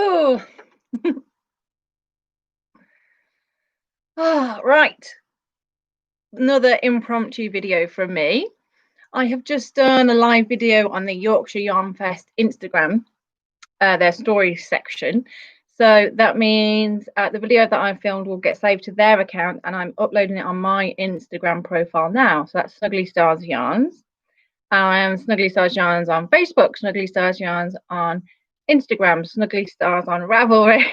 Hello. Right. Another impromptu video from me. I have just done a live video on the Yorkshire Yarn Fest Instagram, their stories section. So that means the video that I filmed will get saved to their account, and I'm uploading it on my Instagram profile now. So that's Snuggly Stars Yarns. Snuggly Stars Yarns on Facebook, Snuggly Stars Yarns on Instagram, Snuggly Stars on Ravelry.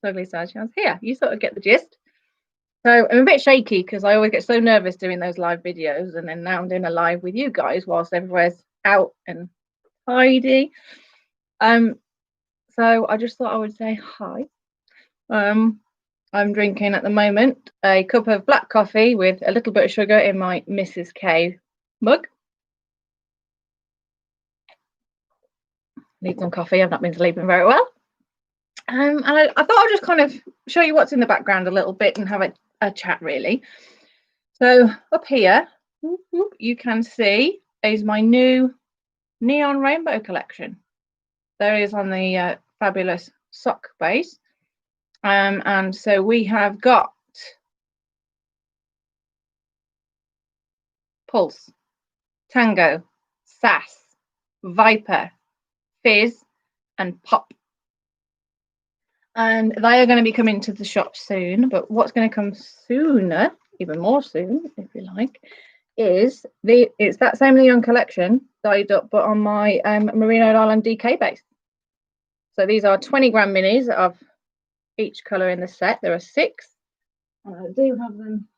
Snuggly Stars Yarns here. You sort of get the gist. So I'm a bit shaky because I always get so nervous doing those live videos, and then now I'm doing a live with you guys whilst everywhere's out and tidy. So I just thought I would say hi. I'm drinking at the moment a cup of black coffee with a little bit of sugar in my Mrs. K mug. Need some coffee. I've not been sleeping very well. And I thought I'd just kind of show you what's in the background a little bit and have a chat really. So up here, you can see is my new neon rainbow collection. There it is on the fabulous sock base. And so we have got Pulse, Tango, Sass, Viper, Fizz, and Pop. And they are going to be coming to the shop soon, but what's going to come sooner, even more soon, if you like, is it's that same neon collection dyed up, but on my Merino Island DK base. So these are 20 gram minis of each colour in the set. There are 6, and I do have them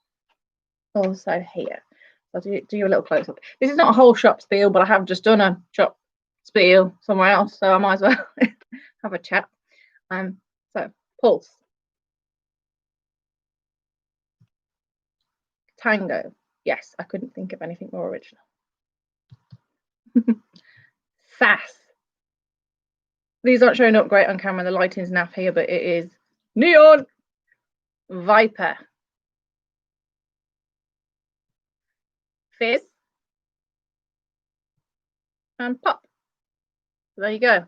also here. I'll do you a little close up. This is not a whole shop spiel, but I have just done a shop spiel somewhere else, so I might as well have a chat. So Pulse, Tango. Yes, I couldn't think of anything more original. Sass. These aren't showing up great on camera. The lighting's naff here, but it is neon. Viper. Fizz. And Pop. So there you go.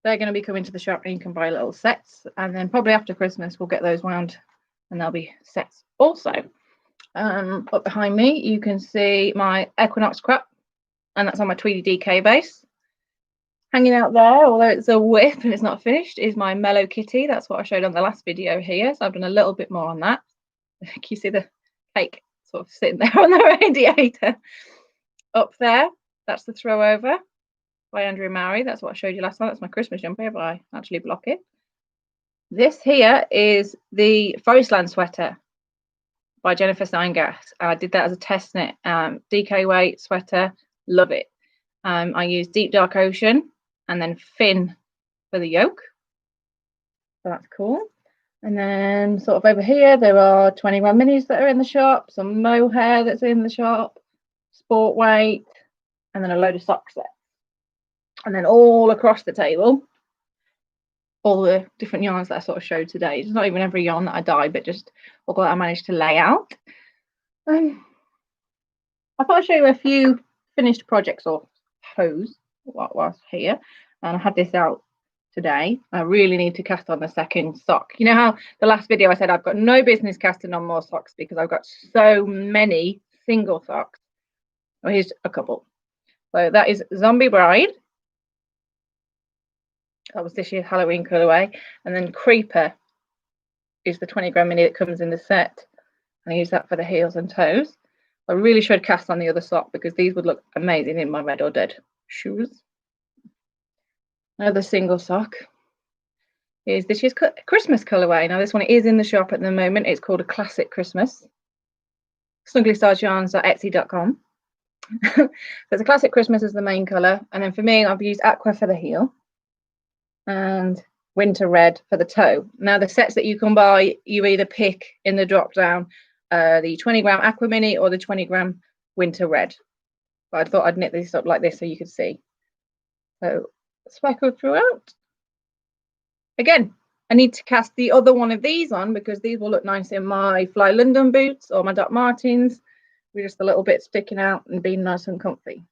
They're going to be coming to the shop, and you can buy little sets. And then probably after Christmas, we'll get those wound, and there'll be sets also. Up behind me, you can see my Equinox crop, and that's on my Tweedy DK base. Hanging out there, although it's a whip and it's not finished, is my Mellow Kitty. That's what I showed on the last video here. So I've done a little bit more on that. You see the cake sort of sitting there on the radiator. Up there, that's the Throw Over by Andrew Murray. That's what I showed you last time. That's my Christmas jumper if I actually block it. This here is the Forestland sweater by Jennifer Steingass. I did that as a test knit. DK weight sweater, love it. I used Deep Dark Ocean and then Finn for the yoke. So that's cool. And then sort of over here, there are 20 gram minis that are in the shop, some mohair that's in the shop, sport weight, and then a load of sock sets. And then all across the table, all the different yarns that I sort of showed today. It's not even every yarn that I dyed, but just all that I managed to lay out. I thought I'd show you a few finished projects or hose whilst here, and I had this out today. I really need to cast on the second sock. You know how the last video I said I've got no business casting on more socks because I've got so many single socks. Well, here's a couple. So that is Zombie Bride. That was this year's Halloween colorway. And then Creeper is the 20 gram mini that comes in the set. And I use that for the heels and toes. I really should cast on the other sock because these would look amazing in my Red or Dead shoes. Another single sock is this year's Christmas colorway. Now this one is in the shop at the moment. It's called a Classic Christmas. SnugglyStarsYarns.etsy.com. So it's a Classic Christmas is the main color, and then for me I've used Aqua for the heel and Winter Red for the toe. Now the sets that you can buy, you either pick in the drop down the 20 gram Aqua Mini or the 20 gram Winter Red. But I thought I'd knit this up like this so you could see. So speckled throughout. Again, I need to cast the other one of these on because these will look nice in my Fly London boots or my Doc Martens with just a little bit sticking out and being nice and comfy.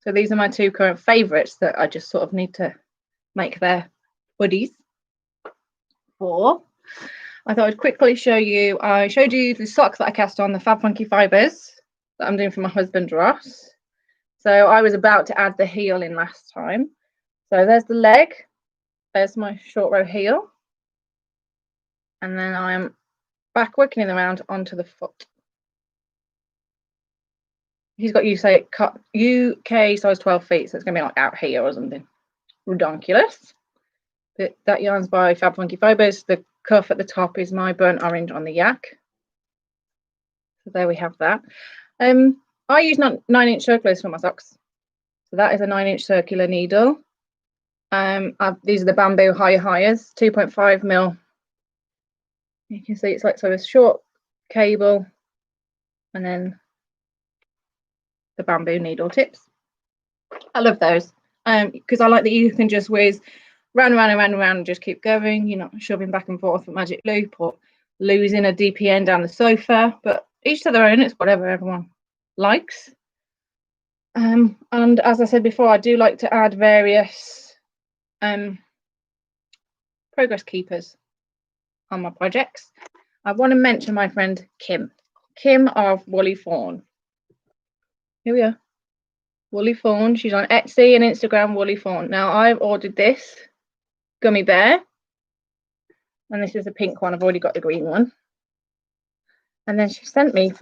So these are my 2 current favourites that I just sort of need to make their hoodies for. I thought I'd quickly show you. I showed you the sock that I cast on, the Fab Funky Fibres that I'm doing for my husband Ross. So I was about to add the heel in last time. So there's the leg. There's my short row heel. And then I'm back working around onto the foot. He's got UK size 12 feet, so it's going to be like out here or something. Redonkulous. But that yarn's by Fab Funky Fibres. The cuff at the top is my burnt orange on the yak. So there we have that. I use 9-inch circulars for my socks. So that is a 9-inch circular needle. These are the bamboo hires, 2.5 mil. You can see it's like a short cable, and then the bamboo needle tips. I love those because I like that you can just whiz round and just keep going. You're not shoving back and forth with magic loop or losing a DPN down the sofa, but each to their own. It's whatever everyone likes. And as I said before, I do like to add various progress keepers on my projects. I want to mention my friend Kim of Woolly Fawn. Here we are, Woolly Fawn. She's on Etsy and Instagram, Woolly Fawn. Now I've ordered this gummy bear, and this is the pink one. I've already got the green one. And then she sent me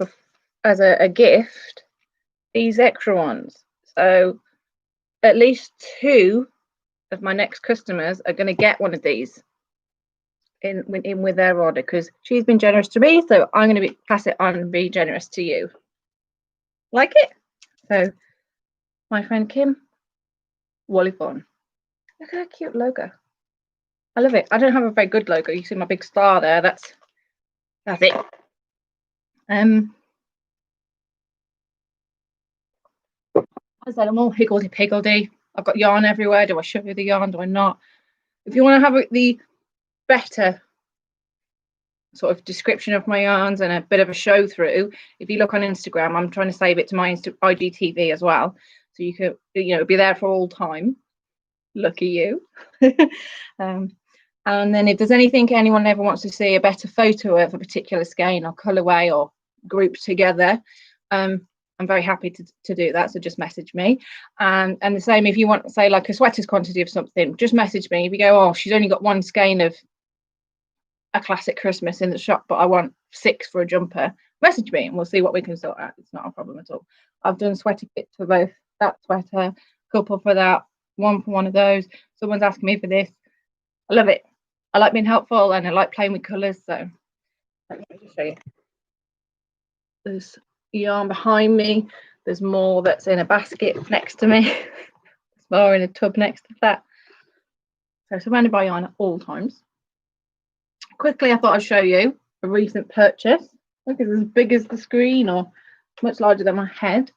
as a gift these extra ones. So at least 2 of my next customers are going to get one of these in with their order, because she's been generous to me, so I'm going to pass it on and be generous to you. Like it? So my friend Kim, Woolly Fawn. Look at that cute logo. I love it. I don't have a very good logo. You see my big star there. That's it. I said I'm all higgledy-piggledy. I've got yarn everywhere. Do I show you the yarn? Do I not? If you want to have the better sort of description of my yarns and a bit of a show through, if you look on Instagram, I'm trying to save it to my IGTV as well, so you could be there for all time. Lucky you. And then if there's anyone ever wants to see a better photo of a particular skein or colorway or grouped together, I'm very happy to do that, so just message me. And the same if you want, say, like a sweater's quantity of something, just message me. If you go, oh, she's only got 1 skein of a classic Christmas in the shop, but I want 6 for a jumper, message me and we'll see what we can sort out. It's not a problem at all. I've done sweater kits for both that sweater, couple for that, 1 for one of those. Someone's asking me for this. I love it. I like being helpful and I like playing with colours. So let me just show you. There's yarn behind me. There's more that's in a basket next to me. There's more in a tub next to that. So surrounded by yarn at all times. Quickly, I thought I'd show you a recent purchase. Look, it's as big as the screen or much larger than my head.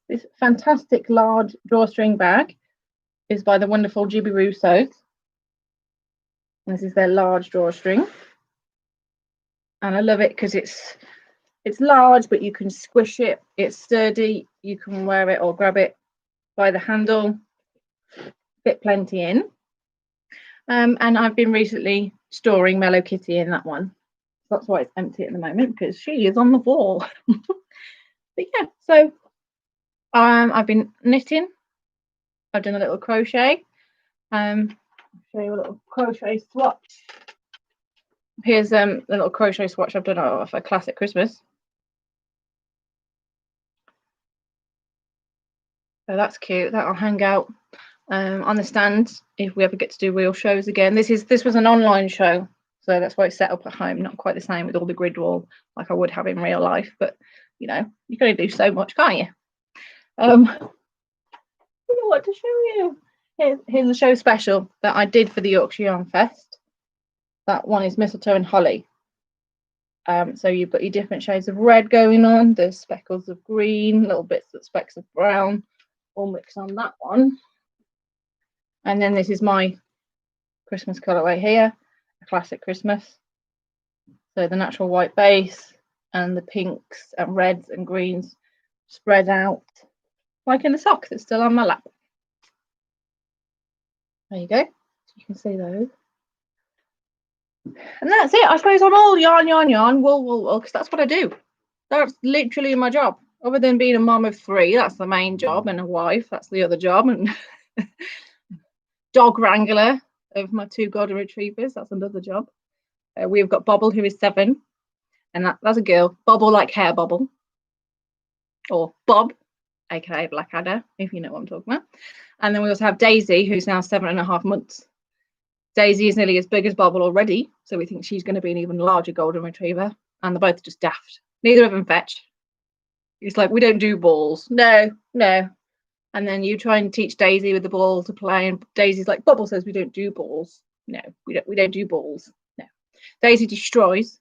This fantastic large drawstring bag is by the wonderful Gibi Russos. This is their large drawstring. And I love it because it's large, but you can squish it. It's sturdy. You can wear it or grab it by the handle. Fit plenty in. And I've been recently storing Mellow Kitty in that one. That's why it's empty at the moment, because she is on the wall. But yeah, so I've been knitting. I've done a little crochet. I'll show you a little crochet swatch. Here's a little crochet swatch I've done of a classic Christmas. So that's cute. That'll hang out on the stand if we ever get to do real shows again. This was an online show, so that's why it's set up at home. Not quite the same with all the grid wall like I would have in real life, but you can only do so much, can't you? I don't know what to show you. Here's a show special that I did for the Yorkshire Yarn Fest. That one is mistletoe and holly. So you've got your different shades of red going on. There's speckles of green, little bits of specks of brown, all mixed on that one. And then this is my Christmas colourway here, a classic Christmas. So the natural white base and the pinks and reds and greens spread out like in the sock that's still on my lap. There you go. can see those. And that's it. I suppose I'm all yarn, wool, because that's what I do. That's literally my job. Other than being a mom of 3, that's the main job, and a wife, that's the other job, and dog wrangler of my 2 golden retrievers, that's another job. We've got Bobble, who is 7, and that's a girl. Bobble, like hair bobble, or Bob, aka Blackadder, if you know what I'm talking about. And then we also have Daisy, who's now 7.5 months. Daisy is nearly as big as Bobble already, so we think she's going to be an even larger golden retriever. And they're both just daft. Neither of them fetch. It's like, we don't do balls. No. And then you try and teach Daisy with the ball to play, and Daisy's like, Bobble says we don't do balls. No, we don't do balls. No. Daisy destroys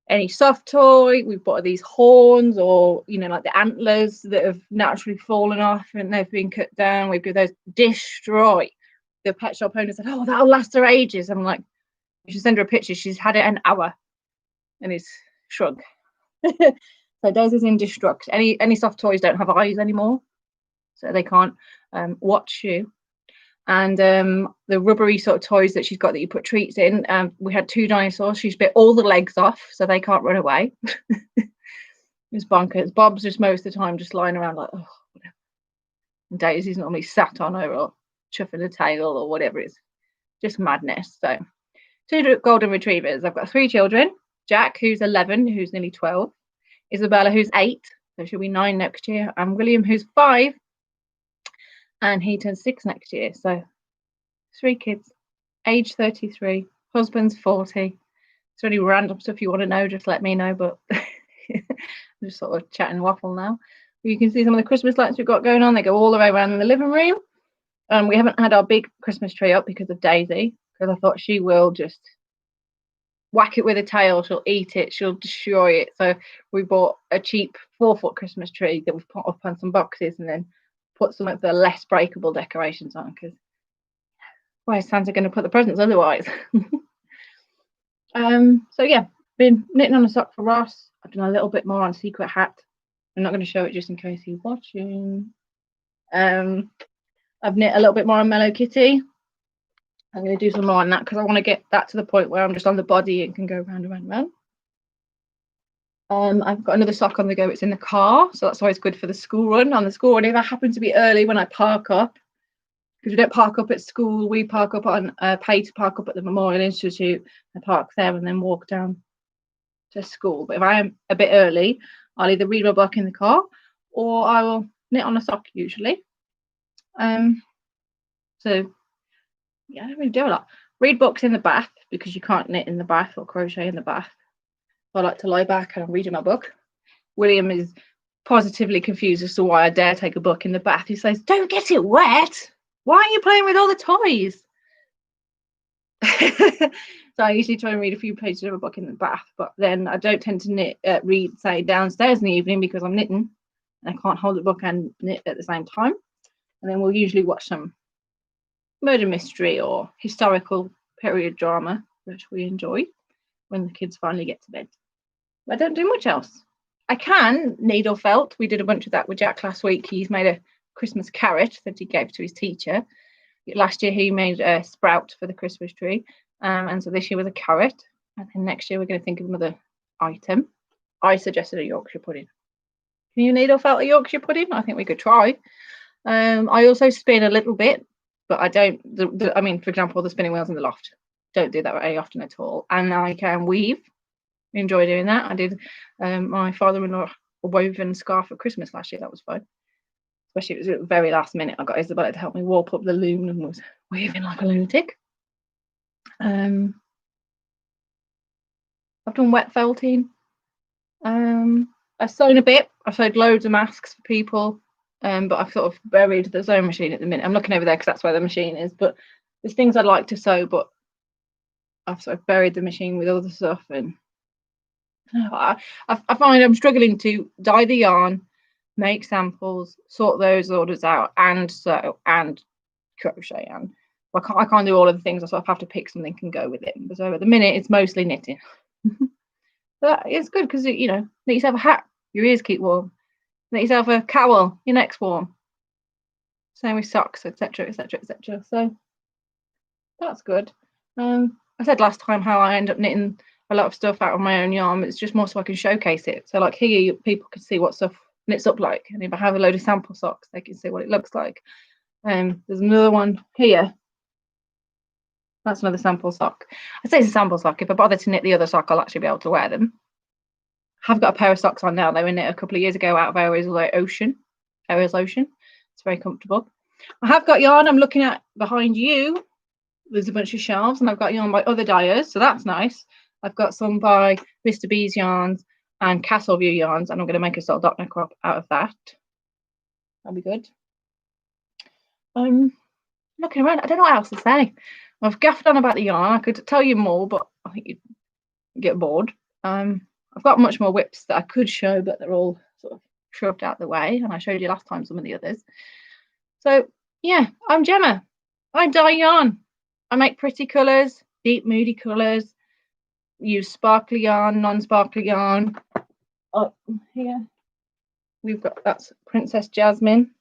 any soft toy. We've bought these horns, or like the antlers that have naturally fallen off and they've been cut down. We've got those. Destroy. The pet shop owner said, oh, that'll last her ages. I'm like, you should send her a picture. She's had it an hour. And he's shrug. So Daisy's in destruct. Any soft toys don't have eyes anymore, so they can't watch you. And the rubbery sort of toys that she's got that you put treats in, we had 2 dinosaurs. She's bit all the legs off, so they can't run away. It's bonkers. Bob's just most of the time just lying around like, oh, whatever. And Daisy's normally sat on her or chuffing a tail or whatever it is. Just madness. So 2 golden retrievers. I've got 3 children. Jack, who's 11, who's nearly 12. Isabella, who's 8, so she'll be 9 next year. And William, who's 5, and he turns 6 next year. So 3 kids, age 33, husband's 40. Is there any random stuff you want to know? Just let me know. But I'm just sort of chatting waffle now. You can see some of the Christmas lights we've got going on. They go all the way around in the living room. We haven't had our big Christmas tree up because of Daisy, because I thought she will just whack it with a tail, she'll eat it, she'll destroy it. So we bought a cheap 4-foot Christmas tree that we've put up on some boxes, and then put some of the less breakable decorations on, because where's Santa going to put the presents otherwise? So yeah, been knitting on a sock for Ross. I've done a little bit more on Secret Hat. I'm not going to show it just in case he's watching. I've knit a little bit more on Mellow Kitty. I'm going to do some more on that because I want to get that to the point where I'm just on the body and can go round and round and round. I've got another sock on the go. It's in the car, so that's always good for the school run. On the school run, if I happen to be early when I park up, because we don't park up at school, we park up on pay to park up at the Memorial Institute. I park there and then walk down to school. But if I am a bit early, I'll either read my book in the car or I will knit on a sock usually. So yeah, I don't really do a lot. Read books in the bath because you can't knit in the bath or crochet in the bath. I like to lie back and I'm reading my book. William is positively confused as to why I dare take a book in the bath. He says, don't get it wet. Why are you playing with all the toys? So I usually try and read a few pages of a book in the bath, but then I don't tend to read, say, downstairs in the evening because I'm knitting and I can't hold a book and knit at the same time. And then we'll usually watch some murder mystery or historical period drama, which we enjoy when the kids finally get to bed. I don't do much else. I can needle felt. We did a bunch of that with Jack last week. He's made a Christmas carrot that he gave to his teacher. Last year he made a sprout for the Christmas tree, and so this year was a carrot. And then next year we're going to think of another item. I suggested a Yorkshire pudding. Can you needle felt a Yorkshire pudding? I think we could try. I also spin a little bit, but I don't. I mean, for example, the spinning wheels in the loft. Don't do that very often at all. And I can weave. Enjoy doing that. I did my father-in-law a woven scarf for Christmas last year. That was fun. Especially it was at the very last minute. I got Isabella to help me warp up the loom and was weaving like a lunatic. I've done wet felting. I've sewn a bit. I've sewed loads of masks for people, but I've sort of buried the sewing machine at the minute. I'm looking over there because that's where the machine is. But there's things I'd like to sew, but I've sort of buried the machine with other stuff, and I find I'm struggling to dye the yarn, make samples, sort those orders out, and sew and crochet. And I can't do all of the things. I sort of have to pick something and go with it. So at the minute, it's mostly knitting. But it's good because knit yourself a hat, your ears keep warm. Knit yourself a cowl, your neck's warm. Same with socks, etc., etc., etc. So That's good. I said last time how I end up knitting a lot of stuff out of my own yarn. It's just more so I can showcase it. So like here, people can see what stuff knits up like, and if I have a load of sample socks, they can see what it looks like. There's another one here. That's another sample sock. I say it's a sample sock. If I bother to knit the other sock, I'll actually be able to wear them. I have got a pair of socks on now. They were knit a couple of years ago out of Ariel's Ocean. It's very comfortable. I have got yarn. I'm looking at behind you. There's a bunch of shelves, and I've got yarn by other dyers, so that's nice. I've got some by Mr. B's yarns and Castleview yarns, and I'm going to make a sort of dot neck crop out of that. That'll be good. I'm looking around. I don't know what else to say. I've gaffed on about the yarn. I could tell you more, but I think you'd get bored. I've got much more whips that I could show, but they're all sort of shoved out the way, and I showed you last time some of the others. So yeah, I'm Gemma. I dye yarn. I make pretty colours, deep moody colours, use sparkly yarn, non-sparkly yarn. Up here we've got, that's Princess Jasmine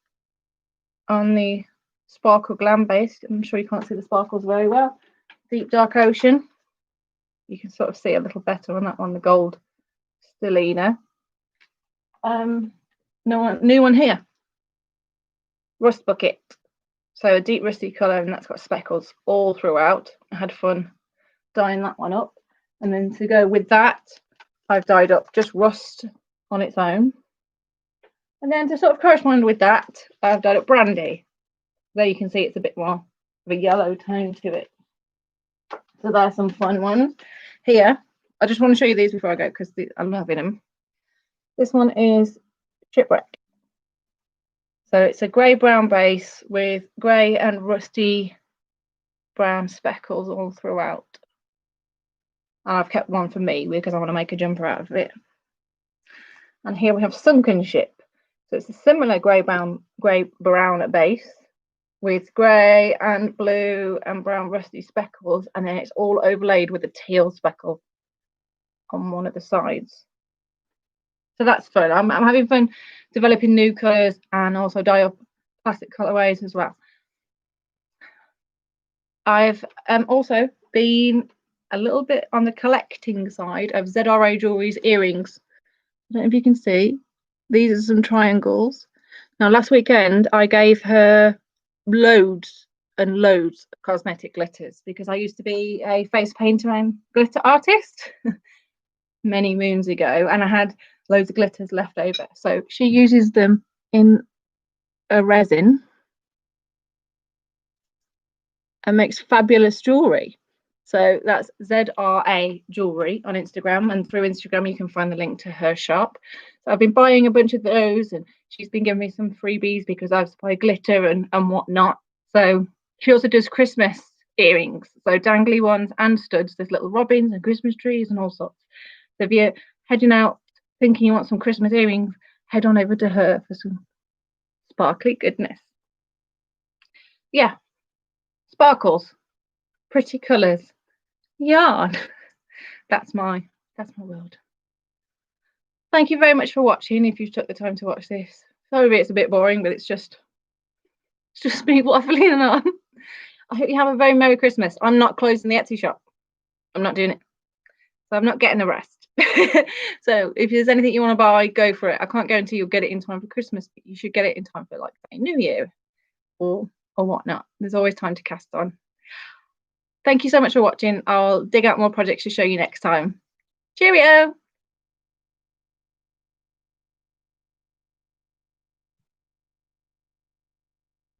on the Sparkle Glam base. I'm sure you can't see the sparkles very well. Deep Dark Ocean. You can sort of see a little better on that one, the gold Stellina. New one here. Rust Bucket. So a deep rusty colour, and that's got speckles all throughout. I had fun dyeing that one up. And then to go with that, I've dyed up just rust on its own. And then to sort of correspond with that, I've dyed up Brandy. There you can see it's a bit more of a yellow tone to it. So there's some fun ones. Here, I just want to show you these before I go because I'm loving them. This one is Shipwreck. So it's a grey-brown base with grey and rusty brown speckles all throughout. And I've kept one for me because I want to make a jumper out of it. And here we have Sunken Ship. So it's a similar grey-brown base with grey and blue and brown rusty speckles, and then it's all overlaid with a teal speckle on one of the sides. So that's fun. I'm having fun developing new colours and also dye up classic colourways as well. I've also been a little bit on the collecting side of ZRA Jewelry's earrings. I don't know if you can see. These are some triangles. Now, last weekend, I gave her loads and loads of cosmetic glitters because I used to be a face painter and glitter artist many moons ago, and I had loads of glitters left over. So she uses them in a resin and makes fabulous jewelry. So that's ZRA Jewelry on Instagram, and through Instagram you can find the link to her shop. So I've been buying a bunch of those, and she's been giving me some freebies because I've supplied glitter and whatnot. So she also does Christmas earrings, so dangly ones and studs. There's little robins and Christmas trees and all sorts. So if you're heading out thinking you want some Christmas earrings, head on over to her for some sparkly goodness. Yeah, sparkles, pretty colours, yarn. That's my world. Thank you very much for watching. If you took the time to watch this, sorry it's a bit boring, but it's just me waffling on. I hope you have a very Merry Christmas. I'm not closing the Etsy shop. I'm not doing it. So I'm not getting the rest. So if there's anything you want to buy, go for it. I can't guarantee you'll get it in time for Christmas, but you should get it in time for, like, say, New Year or whatnot. There's always time to cast on. Thank you so much for watching. I'll dig out more projects to show you next time. Cheerio!